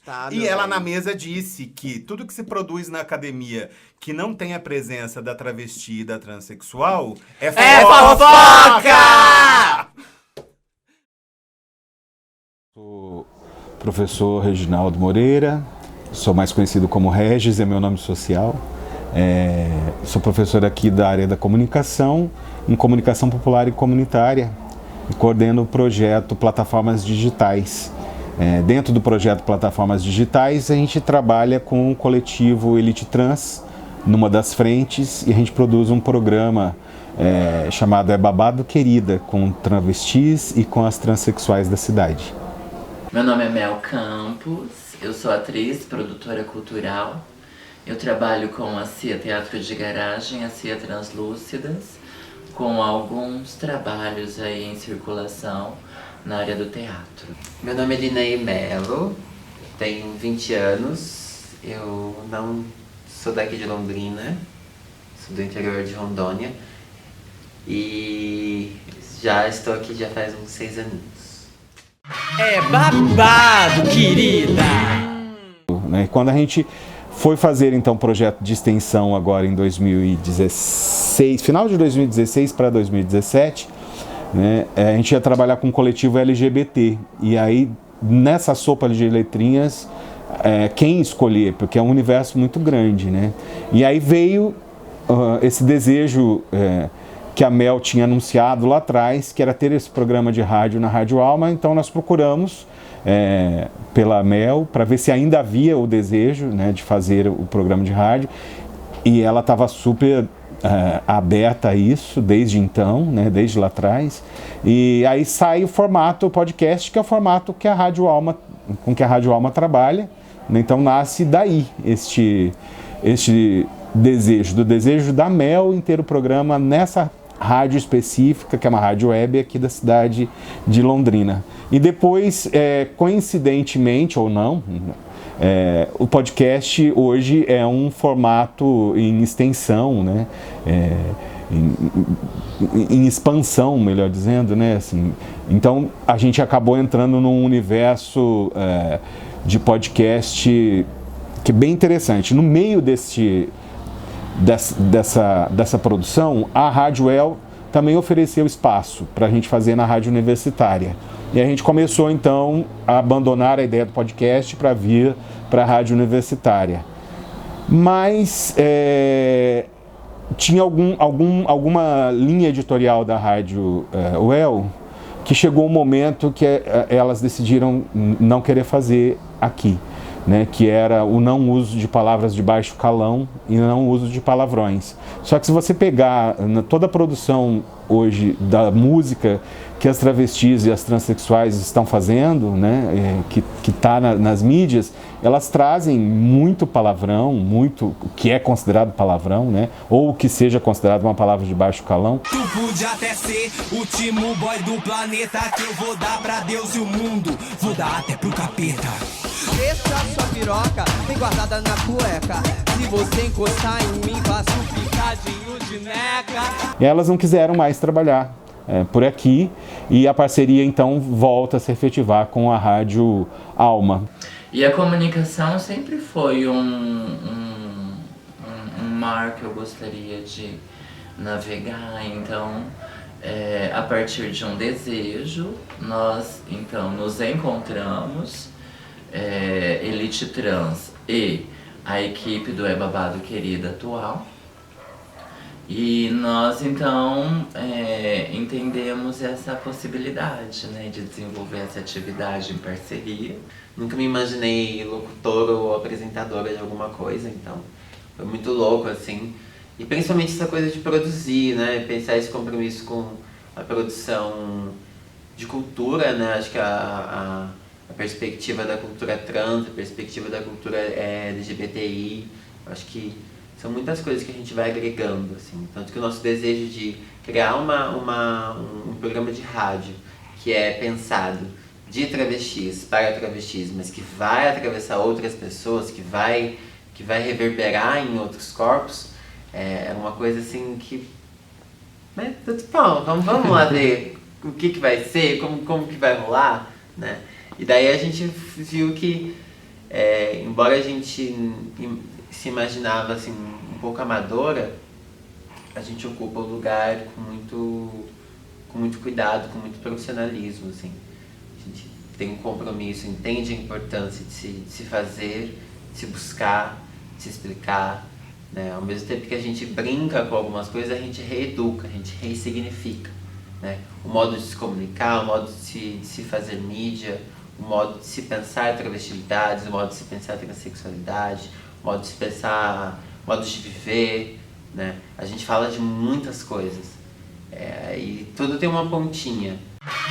Tá, E meu ela bem. na mesa disse que tudo que se produz na academia que não tem a presença da travesti e da transexual é fofoca! Sou professor Reginaldo Moreira, sou mais conhecido como Regis, é meu nome social. Sou professor aqui da área da comunicação, em comunicação popular e comunitária, e coordeno o projeto Plataformas Digitais. Dentro do projeto Plataformas Digitais, a gente trabalha com o coletivo Elite Trans, numa das frentes, e a gente produz um programa chamado É Babado Querida, com travestis e com as transexuais da cidade. Meu nome é Mel Campos, eu sou atriz, produtora cultural. Eu trabalho com a CIA Teatro de Garagem, a CIA Translúcidas, com alguns trabalhos aí em circulação na área do teatro. Meu nome é Linei Melo, tenho 20 anos, eu não sou daqui de Londrina, sou do interior de Rondônia e já estou aqui já faz uns 6 aninhos. É babado, querida! Quando a gente foi fazer então projeto de extensão agora em 2016, final de 2016 para 2017, a gente ia trabalhar com o coletivo LGBT. E aí, nessa sopa de letrinhas, quem escolher? Porque é um universo muito grande, né? E aí veio esse desejo que a Mel tinha anunciado lá atrás, que era ter esse programa de rádio na Rádio Alma. Então nós procuramos pela Mel para ver se ainda havia o desejo, de fazer o programa de rádio. E ela estava super aberta a isso desde então, desde lá atrás. E aí sai o formato podcast, que é o formato que a Rádio Alma, com que a Rádio Alma trabalha. Então nasce daí este desejo da Mel em ter o programa nessa rádio específica, que é uma rádio web aqui da cidade de Londrina. E depois, coincidentemente ou não, o podcast hoje é um formato em extensão, em expansão, melhor dizendo, assim. Então a gente acabou entrando num universo de podcast que é bem interessante. No meio dessa produção, a Rádio El também ofereceu espaço para a gente fazer na rádio universitária. E a gente começou então a abandonar a ideia do podcast para vir para a rádio universitária. Mas tinha alguma linha editorial da Rádio UEL que chegou um momento que elas decidiram não querer fazer aqui, que era o não uso de palavras de baixo calão e não uso de palavrões. Só que se você pegar toda a produção hoje da música que as travestis e as transexuais estão fazendo, que está nas mídias, elas trazem muito palavrão, muito o que é considerado palavrão, ou o que seja considerado uma palavra de baixo calão. Tu podia até ser o último boy do planeta, que eu vou dar pra Deus e o mundo, vou dar até pro capeta. Deixa sua piroca bem guardada na cueca, se você encostar em mim, faço um picadinho de neca. E elas não quiseram mais trabalhar por aqui, e a parceria então volta a se efetivar com a Rádio Alma. E a comunicação sempre foi um mar que eu gostaria de navegar. Então, a partir de um desejo, nós então nos encontramos, Elite Trans e a equipe do É Babado Querida atual. E nós então entendemos essa possibilidade, de desenvolver essa atividade em parceria. Nunca me imaginei locutora ou apresentadora de alguma coisa, então foi muito louco, assim. E principalmente essa coisa de produzir, pensar esse compromisso com a produção de cultura, Acho que a perspectiva da cultura trans, a perspectiva da cultura LGBTI, acho que são muitas coisas que a gente vai agregando, assim. Tanto que o nosso desejo de criar um programa de rádio que é pensado de travestis para travestis, mas que vai atravessar outras pessoas, que vai reverberar em outros corpos, é uma coisa assim que... Bom, vamos lá ver o que vai ser, como que vai rolar, E daí a gente viu que, embora a gente se imaginava assim, um pouco amadora, a gente ocupa o lugar com muito cuidado, com muito profissionalismo, assim. A gente tem um compromisso, entende a importância de se fazer, de se buscar, de se explicar, né? Ao mesmo tempo que a gente brinca com algumas coisas, a gente reeduca, a gente ressignifica, né? O modo de se comunicar, o modo de se fazer mídia, o modo de se pensar travestilidades, o modo de se pensar transexualidade, o modo de se pensar, modo de viver, né? A gente fala de muitas coisas, e tudo tem uma pontinha.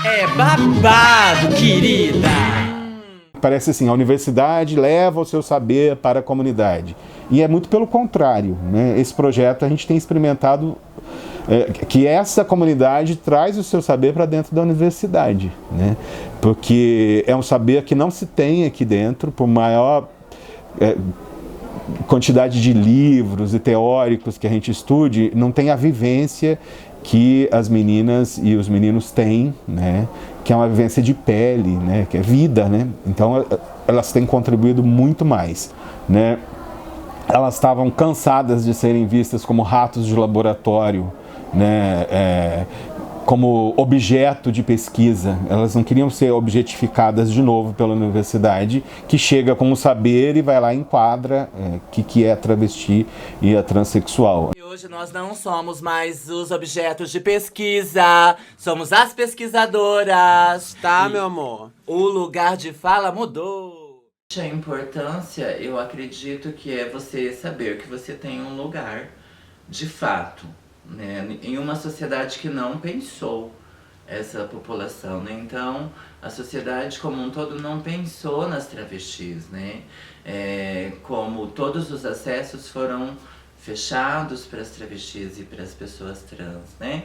É babado, querida! Parece assim, a universidade leva o seu saber para a comunidade. E é muito pelo contrário, né? Esse projeto a gente tem experimentado que essa comunidade traz o seu saber para dentro da universidade, né? Porque é um saber que não se tem aqui dentro, por maior quantidade de livros e teóricos que a gente estude, não tem a vivência que as meninas e os meninos têm, né? Que é uma vivência de pele, né? Que é vida, né? Então elas têm contribuído muito mais, né? Elas estavam cansadas de serem vistas como ratos de laboratório, né? Como objeto de pesquisa. Elas não queriam ser objetificadas de novo pela universidade, que chega com o saber e vai lá e enquadra que é a travesti e a transexual. E hoje nós não somos mais os objetos de pesquisa, somos as pesquisadoras. Tá, meu amor? O lugar de fala mudou. A importância, eu acredito que é você saber que você tem um lugar de fato, né, em uma sociedade que não pensou essa população, né? Então, a sociedade como um todo não pensou nas travestis, né? Como todos os acessos foram fechados para as travestis e para as pessoas trans, né?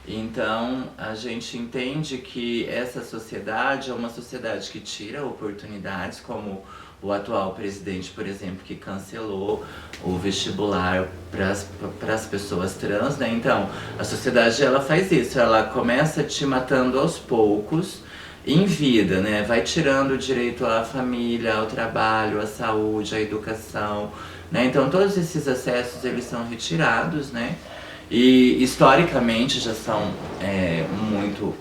Então, a gente entende que essa sociedade é uma sociedade que tira oportunidades, como o atual presidente, por exemplo, que cancelou o vestibular para as pessoas trans, né? Então, a sociedade, ela faz isso, ela começa te matando aos poucos, em vida, né? Vai tirando o direito à família, ao trabalho, à saúde, à educação, né? Então, todos esses acessos, eles são retirados, né? E, historicamente, já são muito...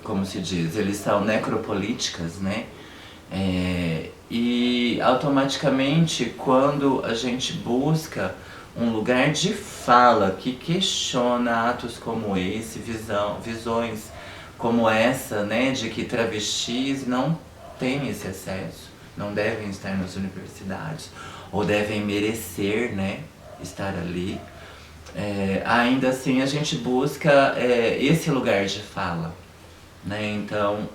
como se diz, eles são necropolíticas, né? E automaticamente, quando a gente busca um lugar de fala que questiona atos como esse, visões como essa, né, de que travestis não têm esse acesso, não devem estar nas universidades, ou devem merecer, né, estar ali, ainda assim a gente busca esse lugar de fala. Né? Então,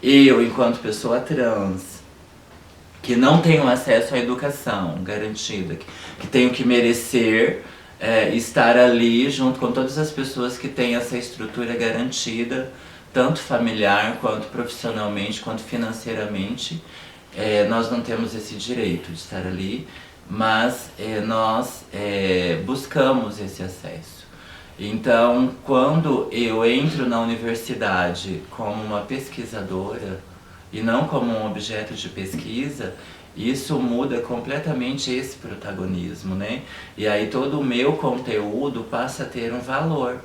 eu, enquanto pessoa trans, que não tenho acesso à educação garantida, que tenho que merecer estar ali junto com todas as pessoas que têm essa estrutura garantida, tanto familiar, quanto profissionalmente, quanto financeiramente, nós não temos esse direito de estar ali, mas nós buscamos esse acesso. Então, quando eu entro na universidade como uma pesquisadora e não como um objeto de pesquisa, isso muda completamente esse protagonismo, né? E aí todo o meu conteúdo passa a ter um valor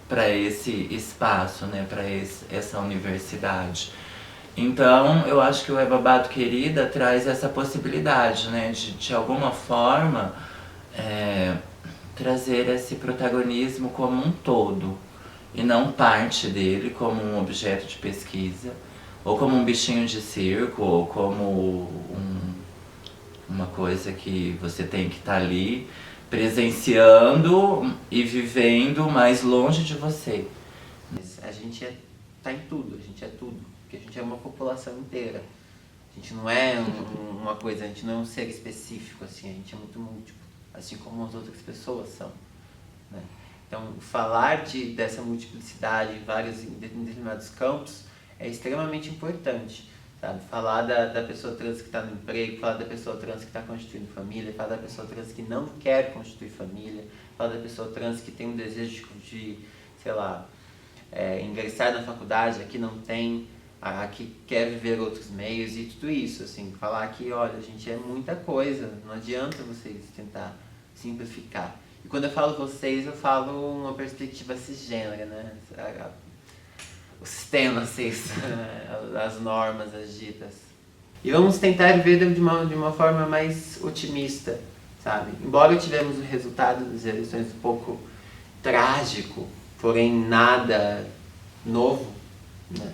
para esse espaço, né? Para essa universidade. Então, eu acho que o É Babado Querida traz essa possibilidade, né? De alguma forma... trazer esse protagonismo como um todo e não parte dele como um objeto de pesquisa ou como um bichinho de circo ou como uma coisa que você tem que estar ali presenciando e vivendo mais longe de você. A gente tá em tudo, a gente é tudo, porque a gente é uma população inteira. A gente não é uma coisa, a gente não é um ser específico, assim, a gente é muito múltiplo, assim como as outras pessoas são, né? Então, falar dessa multiplicidade em determinados campos é extremamente importante, sabe? Falar da pessoa trans que está no emprego, falar da pessoa trans que está constituindo família, falar da pessoa trans que não quer constituir família, falar da pessoa trans que tem um desejo de sei lá, ingressar na faculdade, aqui não tem, aqui quer viver outros meios e tudo isso, assim, falar que, olha, gente, é muita coisa, não adianta vocês tentar simplificar. E quando eu falo vocês, eu falo uma perspectiva cisgênera, né? O sistema cis, as normas, as ditas. E vamos tentar ver de uma forma mais otimista, sabe? Embora tivemos o resultado das eleições um pouco trágico, porém nada novo, né?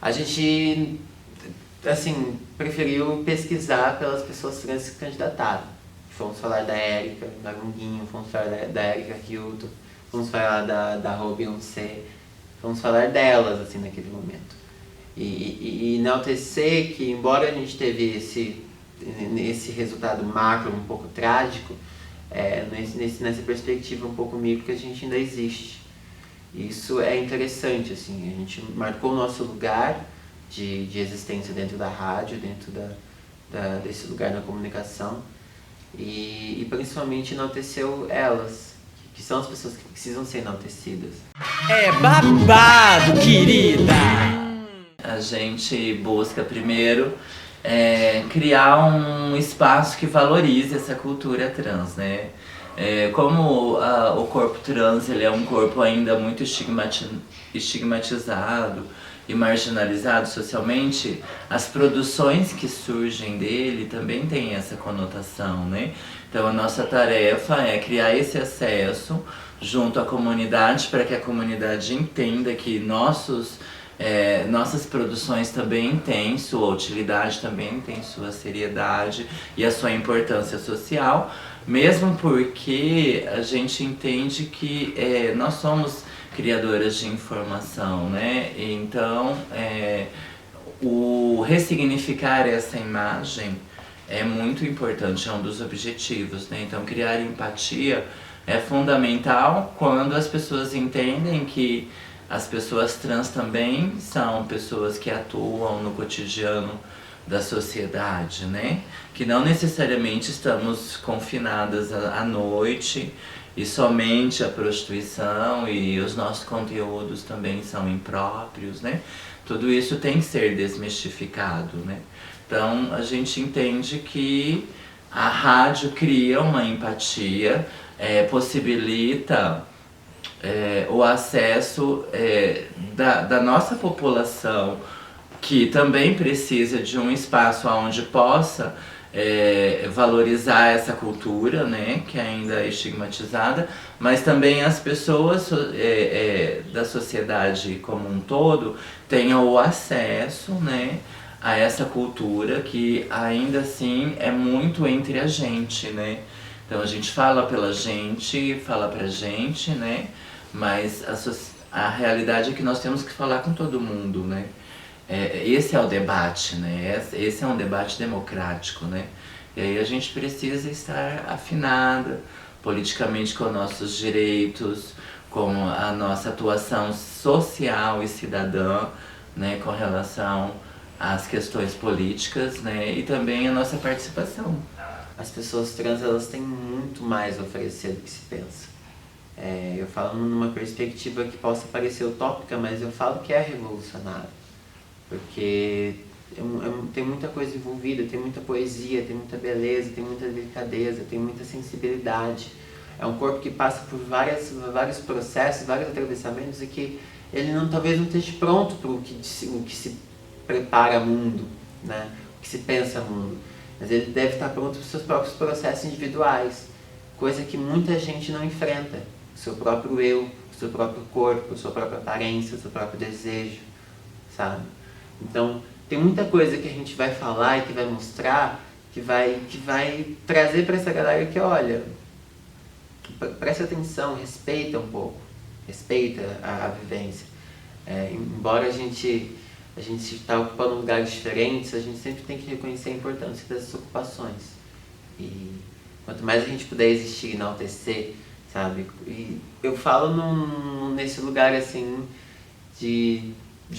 A gente, assim, preferiu pesquisar pelas pessoas trans que se candidataram. Fomos falar da Érica Nagunguinho, fomos falar da Érica Hilton, fomos falar da Rô Beyoncé, fomos falar delas, assim, naquele momento. E enaltecer que, embora a gente teve esse resultado macro um pouco trágico, nessa perspectiva um pouco micro, que a gente ainda existe. Isso é interessante, assim, a gente marcou o nosso lugar de existência dentro da rádio, dentro desse lugar da comunicação, e principalmente enalteceu elas, que são as pessoas que precisam ser enaltecidas. É babado, querida! A gente busca primeiro criar um espaço que valorize essa cultura trans, né? Como o corpo trans ele é um corpo ainda muito estigmatizado e marginalizado socialmente, as produções que surgem dele também têm essa conotação, né? Então a nossa tarefa é criar esse acesso junto à comunidade para que a comunidade entenda que nossas produções também têm sua utilidade, também têm sua seriedade e a sua importância social, mesmo porque a gente entende que nós somos criadoras de informação, né? Então, o ressignificar essa imagem é muito importante, é um dos objetivos, né? Então, criar empatia é fundamental quando as pessoas entendem que as pessoas trans também são pessoas que atuam no cotidiano da sociedade, né? Que não necessariamente estamos confinadas à noite e somente à prostituição, e os nossos conteúdos também são impróprios, né? Tudo isso tem que ser desmistificado, né? Então a gente entende que a rádio cria uma empatia, possibilita o acesso da nossa população, que também precisa de um espaço onde possa valorizar essa cultura, né, que ainda é estigmatizada, mas também as pessoas da sociedade como um todo tenham o acesso, né, a essa cultura que ainda assim é muito entre a gente, né? Então a gente fala pela gente, fala pra gente, né? Mas a realidade é que nós temos que falar com todo mundo, né? Esse é o debate, né? Esse é um debate democrático, né? E aí a gente precisa estar afinada politicamente com nossos direitos, com a nossa atuação social e cidadã, né? Com relação às questões políticas, né? E também a nossa participação. As pessoas trans, elas têm muito mais a oferecer do que se pensa. Eu falo numa perspectiva que possa parecer utópica, mas eu falo que é revolucionário. Porque tem muita coisa envolvida, tem muita poesia, tem muita beleza, tem muita delicadeza, tem muita sensibilidade. É um corpo que passa por vários processos, vários atravessamentos, e que ele talvez não esteja pronto para o que se prepara mundo, né? O que se pensa mundo. Mas ele deve estar pronto para os seus próprios processos individuais, coisa que muita gente não enfrenta. O seu próprio eu, o seu próprio corpo, a sua própria aparência, o seu próprio desejo, sabe? Então, tem muita coisa que a gente vai falar e que vai mostrar, que vai trazer para essa galera que, olha, presta atenção, respeita um pouco, respeita a vivência. Embora a gente está ocupando lugares diferentes, a gente sempre tem que reconhecer a importância dessas ocupações. E quanto mais a gente puder existir e enaltecer, sabe? E eu falo nesse lugar, assim, de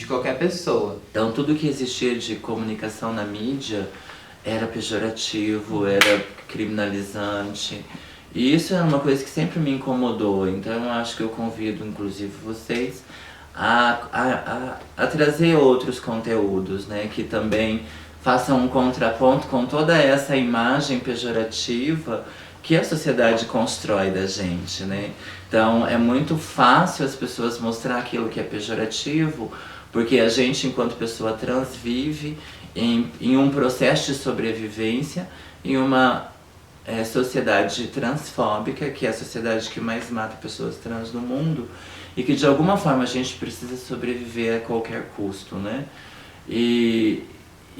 qualquer pessoa. Então tudo que existia de comunicação na mídia era pejorativo, era criminalizante. E isso é uma coisa que sempre me incomodou. Então eu acho que eu convido, inclusive, vocês a trazer outros conteúdos, né, que também façam um contraponto com toda essa imagem pejorativa que a sociedade constrói da gente, né? Então é muito fácil as pessoas mostrar aquilo que é pejorativo, porque a gente, enquanto pessoa trans, vive em um processo de sobrevivência, em uma sociedade transfóbica, que é a sociedade que mais mata pessoas trans no mundo, e que de alguma forma a gente precisa sobreviver a qualquer custo, né? E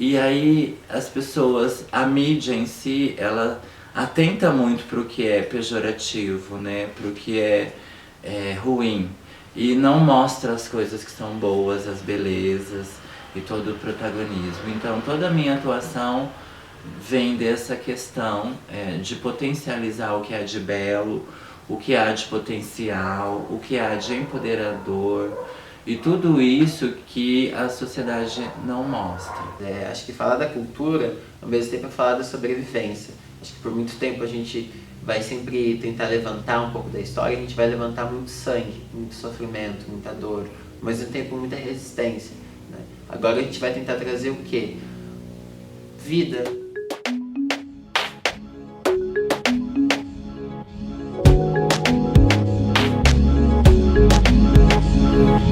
aí as pessoas, a mídia em si, ela atenta muito para o que é pejorativo, né? Para o que é ruim. E não mostra as coisas que são boas, as belezas e todo o protagonismo. Então toda a minha atuação vem dessa questão de potencializar o que há de belo, o que há de potencial, o que há de empoderador e tudo isso que a sociedade não mostra. Acho que falar da cultura, ao mesmo tempo é falar da sobrevivência. Acho que por muito tempo a gente vai sempre tentar levantar um pouco da história, a gente vai levantar muito sangue, muito sofrimento, muita dor, ao mesmo tempo muita resistência, né? Agora a gente vai tentar trazer o quê? Vida.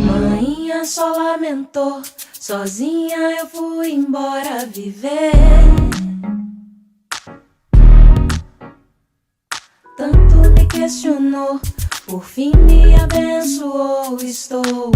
Mãinha só lamentou, sozinha eu fui embora viver. Tanto me questionou, por fim me abençoou, estou